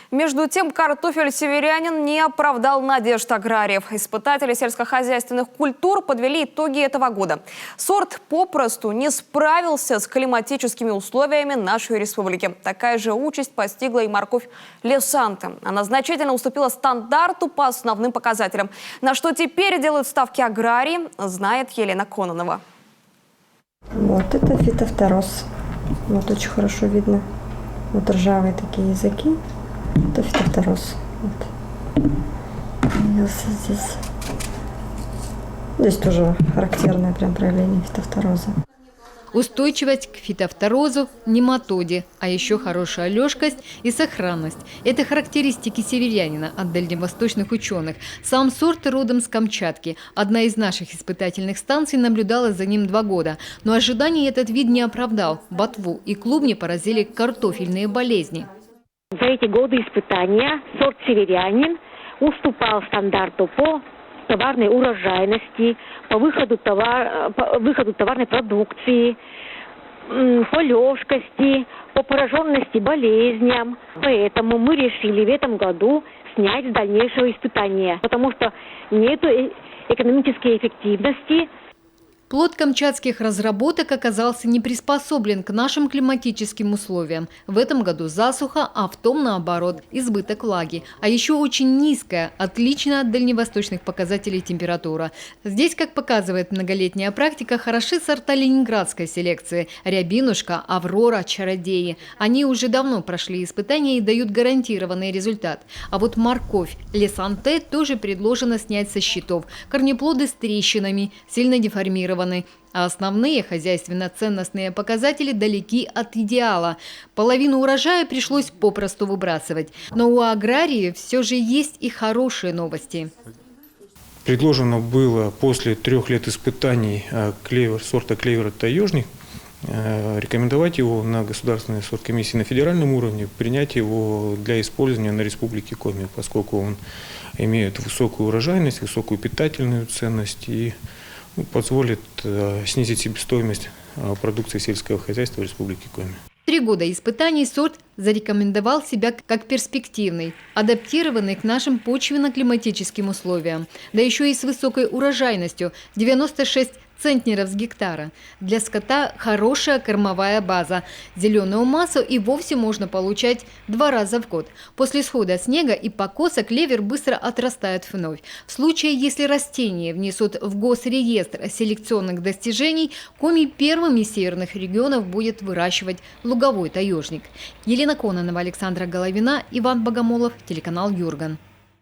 Между тем, картофель «Северянин» не оправдал надежд аграриев. Испытатели сельскохозяйственных культур подвели итоги этого года. Сорт попросту не справился с климатическими условиями нашей республики. Такая же участь постигла и морковь «Лесанте». Она значительно уступила стандарту по основным показателям. На что теперь делают ставки аграрии, знает Елена Кононова. Вот это фитофтороз. Вот очень хорошо видно. Вот ржавые такие языки. Это фитофтороз. Вот. Здесь тоже характерное прям проявление фитофтороза. Устойчивость к фитофторозу, нематоде, а еще хорошая лёжкость и сохранность. Это характеристики северянина от дальневосточных ученых. Сам сорт родом с Камчатки. Одна из наших испытательных станций наблюдала за ним 2 года. Но ожиданий этот вид не оправдал. Ботву и клубни поразили картофельные болезни. За эти годы испытания сорт «Северянин» уступал стандарту по товарной урожайности, по выходу товарной продукции, по лёжкости, по пораженности болезням. Поэтому мы решили в этом году снять с дальнейшего испытания, потому что нет экономической эффективности. Плод камчатских разработок оказался не приспособлен к нашим климатическим условиям. В этом году засуха, а в том, наоборот, избыток влаги. А еще очень низкая, отличная от дальневосточных показателей температура. Здесь, как показывает многолетняя практика, хороши сорта ленинградской селекции – Рябинушка, Аврора, Чародеи. Они уже давно прошли испытания и дают гарантированный результат. А вот морковь Лесанте тоже предложено снять со счетов. Корнеплоды с трещинами, сильно деформированы. А основные хозяйственно-ценностные показатели далеки от идеала. Половину урожая пришлось попросту выбрасывать. Но у аграрии все же есть и хорошие новости. Предложено было после 3 лет испытаний сорта клевера «Таежник» рекомендовать его на государственной сорткомиссии на федеральном уровне, принять его для использования на Республике Коми, поскольку он имеет высокую урожайность, высокую питательную ценность и позволит снизить себестоимость продукции сельского хозяйства в Республике Коми. 3 года испытаний сорт зарекомендовал себя как перспективный, адаптированный к нашим почвенно-климатическим условиям, да еще и с высокой урожайностью – 96 центнеров с гектара. Для скота хорошая кормовая база. Зеленую массу и вовсе можно получать 2 раза в год. После схода снега и покоса клевер быстро отрастает вновь. В случае, если растения внесут в Госреестр селекционных достижений, Коми первым из северных регионов будет выращивать луговой таежник. Елена Кононова, Александра Головина, Иван Богомолов, телеканал Юрган.